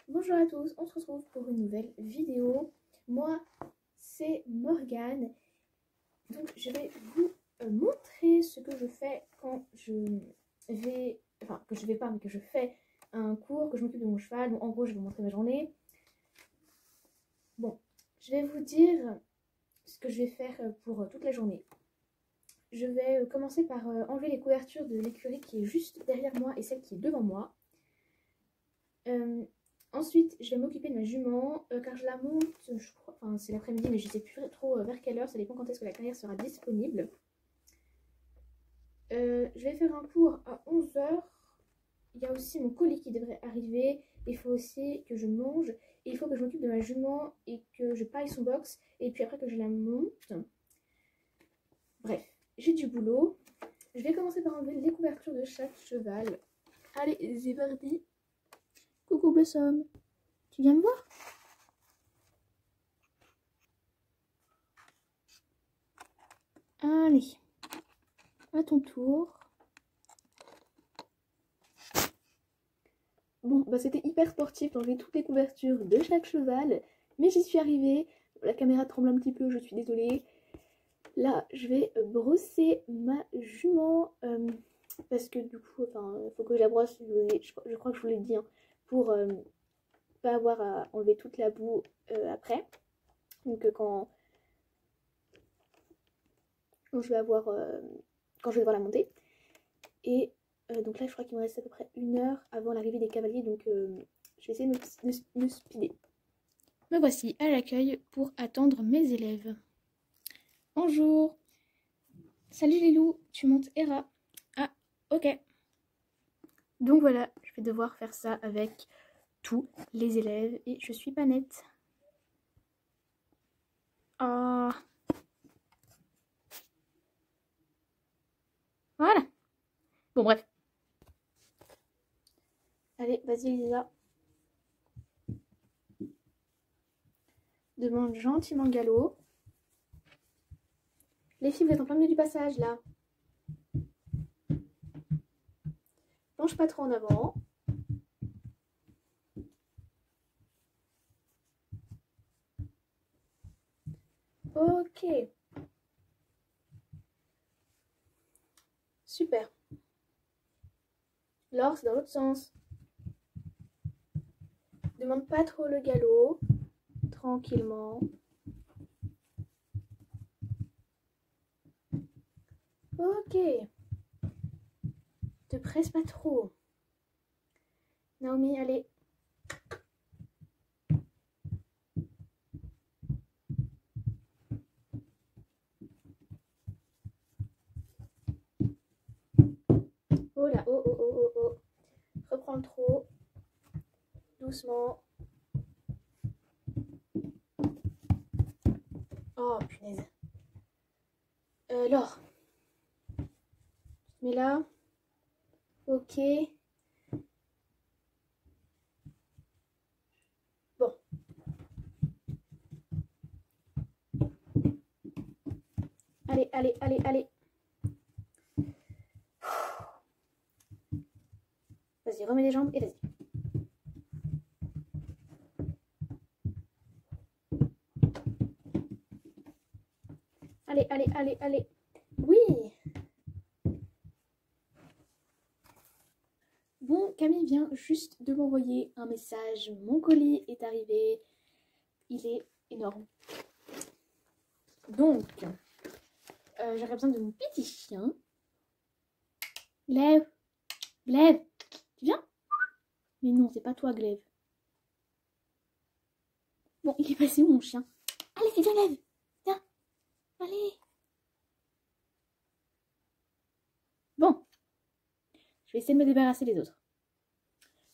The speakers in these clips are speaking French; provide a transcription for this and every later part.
Bonjour à tous, on se retrouve pour une nouvelle vidéo. Moi, c'est Morgane. Donc, je vais vous montrer ce que je fais quand je vais... Enfin, que je vais pas, mais que je fais un cours, que je m'occupe de mon cheval. Donc, en gros, je vais vous montrer ma journée. Bon, je vais vous dire ce que je vais faire pour toute la journée. Je vais commencer par enlever les couvertures de l'écurie qui est juste derrière moi et celle qui est devant moi. Ensuite, je vais m'occuper de ma jument car je la monte, je crois, enfin c'est l'après-midi, mais je ne sais plus trop vers quelle heure, ça dépend quand est-ce que la carrière sera disponible. Je vais faire un cours à 11 heures. Il y a aussi mon colis qui devrait arriver. Il faut aussi que je mange. Et il faut que je m'occupe de ma jument et que je paille son box. Et puis après que je la monte. Bref, j'ai du boulot. Je vais commencer par enlever les couvertures de chaque cheval. Allez, c'est parti. Coucou Blossom. Tu viens me voir? Allez, à ton tour. Bon, bah c'était hyper sportif d'enlever toutes les couvertures de chaque cheval, mais j'y suis arrivée. La caméra tremble un petit peu, je suis désolée. Là, je vais brosser ma jument, parce que du coup, enfin, faut que je la brosse, je crois que je vous l'ai dit, hein, pour pas avoir à enlever toute la boue après. Donc quand je vais avoir, quand je vais devoir la monter. Et donc là, je crois qu'il me reste à peu près 1 heure avant l'arrivée des cavaliers, donc je vais essayer de me speeder. Me voici à l'accueil pour attendre mes élèves. Bonjour. Salut les loups, tu montes Hera. Ah, ok. Donc voilà, je vais devoir faire ça avec tous les élèves et je suis pas nette. Ah. Voilà. Bon, bref. Allez, vas-y Lisa. Demande gentiment le galop. Les filles, vous êtes en plein milieu du passage, là. Penche pas trop en avant. Ok. Super. Laure, c'est dans l'autre sens. Demande pas trop le galop. Tranquillement. Ok. Te presse pas trop. Naomi, allez. Oh là, oh, oh, oh, oh, oh. Reprends le trot. Doucement. Oh, punaise. Laure. Tu te mets là. Ok. Bon. Allez, allez, allez, allez. Vas-y, remets les jambes et vas-y. Allez, allez, allez, allez. Oui. Bon, Camille vient juste de m'envoyer un message. Mon colis est arrivé. Il est énorme. Donc, j'aurais besoin de mon petit chien. Glaive. Glaive. Tu viens? Mais non, c'est pas toi, Glaive. Bon, il est passé où, mon chien? Allez, viens, Glaive. Viens. Allez. Bon. Je vais essayer de me débarrasser des autres.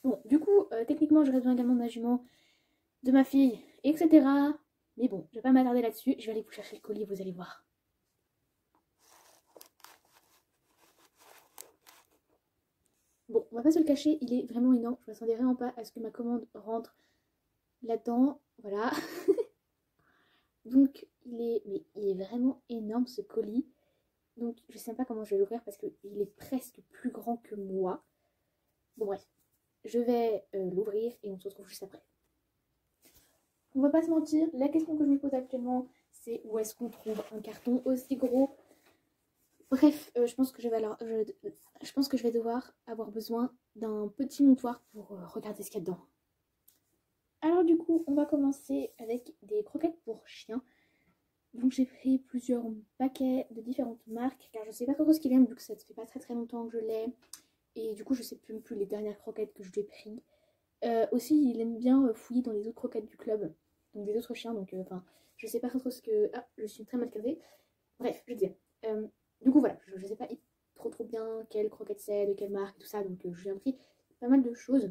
Bon, du coup, techniquement, j'aurais besoin également de ma jument, de ma fille, etc. Mais bon, je vais pas m'attarder là-dessus. Je vais aller vous chercher le colis, vous allez voir. Bon, on va pas se le cacher, il est vraiment énorme. Je m'attendais vraiment pas à ce que ma commande rentre là-dedans. Voilà. Donc, il est vraiment énorme, ce colis. Donc, je sais pas comment je vais l'ouvrir parce qu'il est presque plus grand que moi. Bon, bref. je vais l'ouvrir et on se retrouve juste après. On va pas se mentir, la question que je me pose actuellement, c'est où est-ce qu'on trouve un carton aussi gros. Bref, je pense que je vais devoir avoir besoin d'un petit montoir pour regarder ce qu'il y a dedans. Alors du coup, on va commencer avec des croquettes pour chiens. Donc j'ai pris plusieurs paquets de différentes marques, car je sais pas trop ce qu'il vient, vu que ça fait pas très longtemps que je l'ai. Et du coup, je sais plus les dernières croquettes que je lui ai pris. Aussi, il aime bien fouiller dans les autres croquettes du club, donc des autres chiens. Donc, je sais pas trop ce que... Ah, je suis très mal cadrée. Bref, je disais. Du coup, voilà, je sais pas trop bien quelle croquette c'est, de quelle marque, tout ça. Donc, je lui ai pris pas mal de choses.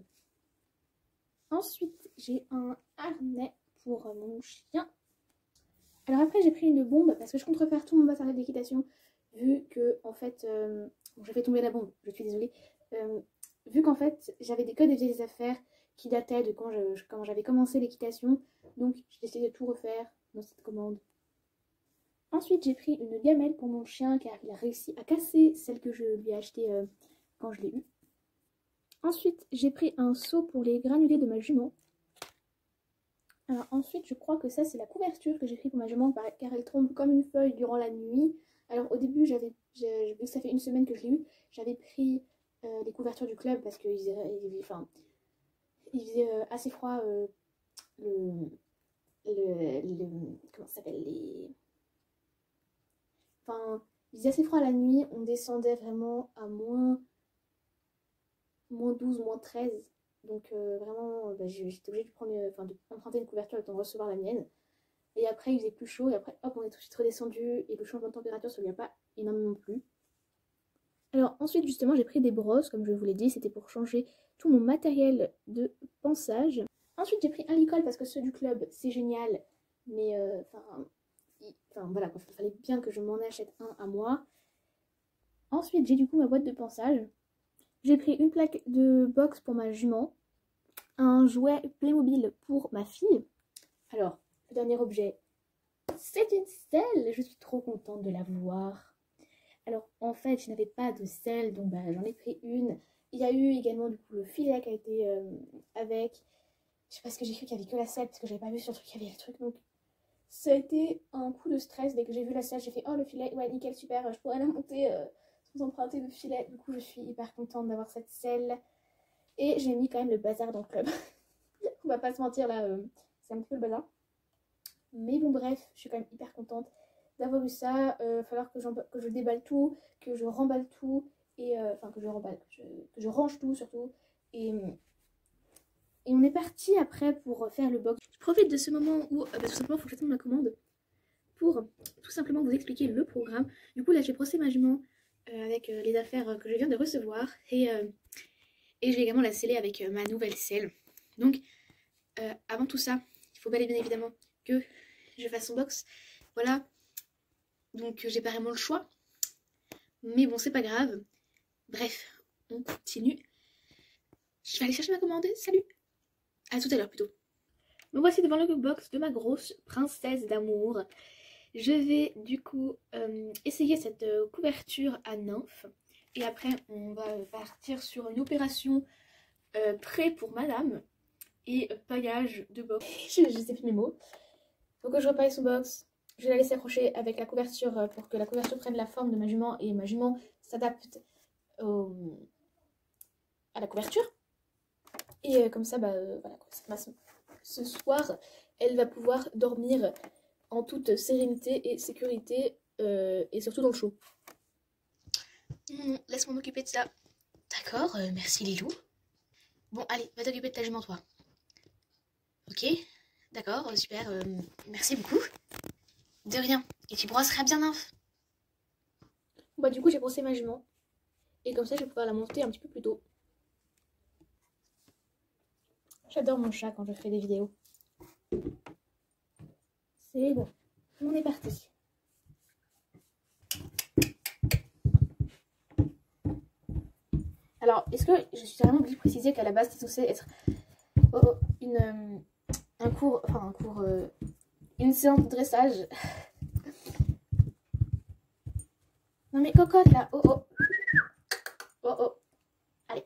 Ensuite, j'ai un harnais pour mon chien. Alors après, j'ai pris une bombe parce que je compte refaire tout mon matériel d'équitation. Vu que, en fait, bon, j'ai fait tomber la bombe, je suis désolée. Vu qu'en fait, j'avais des codes et vieilles affaires qui dataient de quand j'avais commencé l'équitation. Donc, j'ai décidé de tout refaire dans cette commande. Ensuite, j'ai pris une gamelle pour mon chien car il a réussi à casser celle que je lui ai achetée quand je l'ai eue. Ensuite, j'ai pris un seau pour les granulés de ma jument. Alors ensuite, je crois que ça, c'est la couverture que j'ai pris pour ma jument car elle tombe comme une feuille durant la nuit. Alors au début, vu que ça fait une semaine que je l'ai eue, j'avais pris les couvertures du club parce qu'il faisait assez froid comment ça s'appelle il faisait assez froid la nuit, on descendait vraiment à moins 12, moins 13. Donc vraiment, j'étais obligée d'emprunter une couverture le temps de recevoir la mienne. Et après, il faisait plus chaud. Et après, hop, on est tout de suite redescendu. Et le changement de température, ça lui a pas énormément plu. Alors ensuite, justement, j'ai pris des brosses, comme je vous l'ai dit. C'était pour changer tout mon matériel de pansage. Ensuite, j'ai pris un licol parce que ceux du club, c'est génial. Mais, voilà, il fallait bien que je m'en achète un à moi. Ensuite, j'ai du coup ma boîte de pansage. J'ai pris une plaque de boxe pour ma jument, un jouet Playmobil pour ma fille. Alors, le dernier objet, c'est une selle. Je suis trop contente de la voir. Alors, en fait, je n'avais pas de selle, donc j'en ai pris une. Il y a eu également du coup le filet qui a été avec. Je sais pas ce que j'ai cru qu'il y avait que la selle, parce que j'avais pas vu sur le truc qu'il y avait le truc. Donc, ça a été un coup de stress. Dès que j'ai vu la selle, j'ai fait « Oh, le filet, ouais, nickel, super, je pourrais la monter sans emprunter de filet. » Du coup, je suis hyper contente d'avoir cette selle. Et j'ai mis quand même le bazar dans le club. On va pas se mentir, là, c'est un petit peu le bazar. Mais bon, bref, je suis quand même hyper contente d'avoir eu ça. Falloir que je déballe tout, que je remballe tout. Et que je range tout surtout. Et on est parti après pour faire le box. Je profite de ce moment où tout simplement il faut que j'attende ma commande pour tout simplement vous expliquer le programme. Du coup là j'ai brossé ma jument avec les affaires que je viens de recevoir et je vais également la sceller avec ma nouvelle selle. Donc avant tout ça, il faut bel et bien évidemment que je fasse son box. Voilà. Donc j'ai pas vraiment le choix. Mais bon, c'est pas grave. Bref, on continue. Je vais aller chercher ma commande. Salut! À tout à l'heure plutôt. Me voici devant le box de ma grosse princesse d'amour. Je vais du coup essayer cette couverture à nymphe. Et après, on va partir sur une opération prêt pour madame. Et paillage de box. je sais plus mes mots. Faut que je repaille son box. Je vais la laisser accrocher avec la couverture pour que la couverture prenne la forme de ma jument et ma jument s'adapte à la couverture. Et comme ça, voilà, ce soir, elle va pouvoir dormir en toute sérénité et sécurité et surtout dans le chaud. Laisse-moi m'occuper de ça. D'accord, merci Lilou. Bon, allez, va t'occuper de ta jument, toi. Ok, d'accord, super, merci beaucoup. De rien, et tu brosseras bien, nymphe. Bah du coup, j'ai brossé ma jument. Et comme ça, je vais pouvoir la monter un petit peu plus tôt. J'adore mon chat quand je fais des vidéos. C'est bon, on est parti. Alors, est-ce que je suis vraiment obligée de préciser qu'à la base, c'est censé être une séance de dressage. Non mais cocotte là, oh. Allez.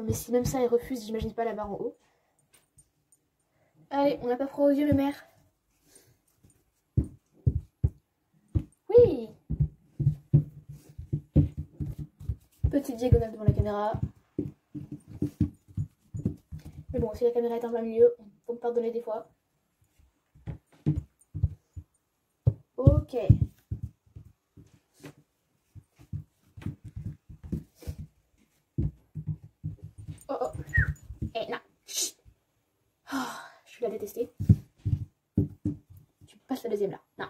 Non mais si même ça, elle refuse, j'imagine pas la barre en haut. Allez, on n'a pas froid aux yeux, le maire. Oui. Petite diagonale devant la caméra. Mais bon, si la caméra est en plein milieu, on peut me pardonner des fois. Ok. Oh oh. Eh non. Oh, je vais la détester. Tu passes la deuxième là. Non.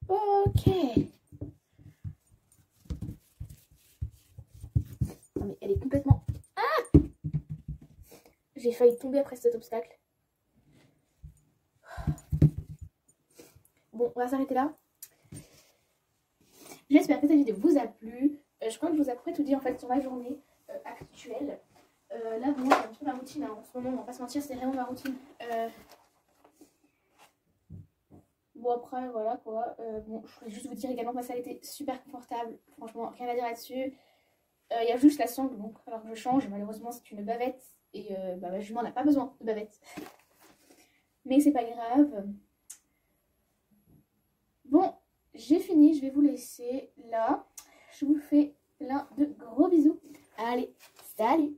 Ok. Non mais elle est complètement... Ah! J'ai failli tomber après cet obstacle. Bon, on va s'arrêter là. J'espère que cette vidéo vous a plu. Je crois que je vous ai après tout dit en fait sur ma journée actuelle. Là, bon, c'est un petit peu ma routine. Hein. En ce moment, on va pas se mentir, c'est vraiment ma routine. Bon, après, voilà quoi. Bon, je voulais juste vous dire également que ma salle était super confortable. Franchement, rien à dire là-dessus. Il y a juste la sangle, donc alors que je change. Malheureusement, c'est une bavette. Et ma jument n'a pas besoin de bavette. Mais c'est pas grave. Bon, j'ai fini. Je vais vous laisser là. Je vous fais plein de gros bisous. Allez, salut!